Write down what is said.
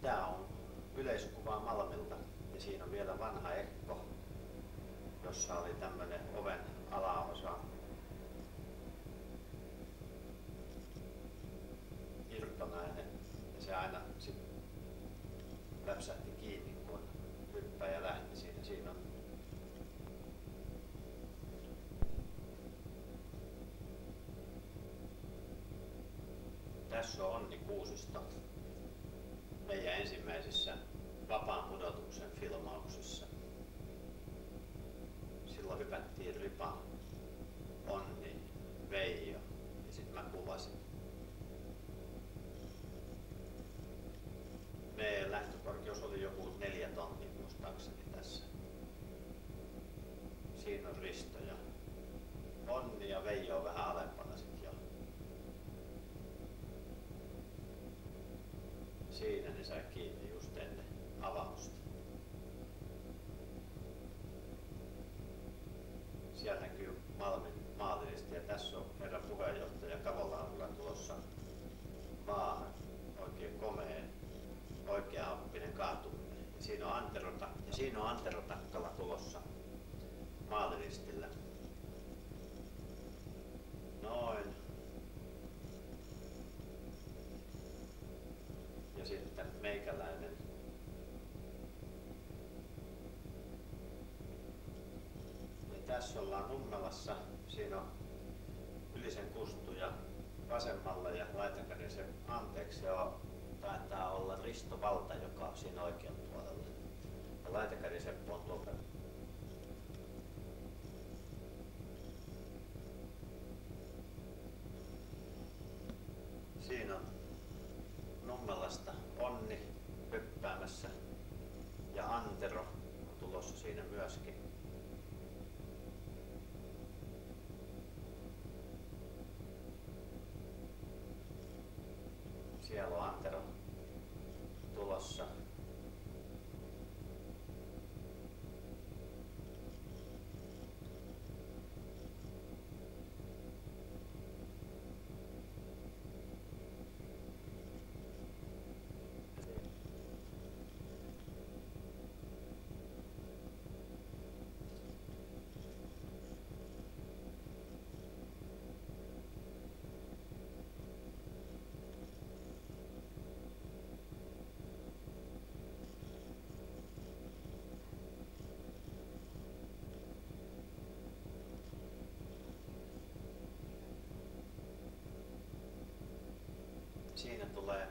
Tää on yleiskuva Malmilta ja siinä on vielä vanha ekko, jossa oli tämmönen oven alaosa irtonainen ja se aina sit läpsähti kiinni kun hyppäjä lähti siinä. Siinä on tässä on Onni Kuusisto meidän ensimmäisissä vapaan pudotuksen filmauksissa. Silloin hypättiin ripa, Onni, Veijo ja sitten mä kuvasin. Meidän lähtökorkeus oli joku 4 tonnia muistaakseni tässä. Siinä on Risto ja Onni ja Veijo on vähän alempana sit jo. Siinä ne sai kiinni just ennen avausta. Siellä näkyy Malmin maalillista ja tässä on herra puheenjohtaja Kavolaarilla tulossa maahan. Oikein komea, oikeaoppinen kaatuminen. Ja siinä on Antero Takkala tulossa maaliristillä. Noin. Ja sitten meikäläinen. Ja tässä ollaan Nummelassa. Siinä on Ylisen Kustu ja vasemmalla ja Laitakärin se, anteeksi, se on, taitaa olla Risto Valta, joka on siinä oikealla puolella. Ja Laitakärin Seppo on tuolta. Siinä on Nummelasta Onni hyppäämässä ja Antero on tulossa siinä myöskin. Siellä on Antero tulossa. Siinä tulee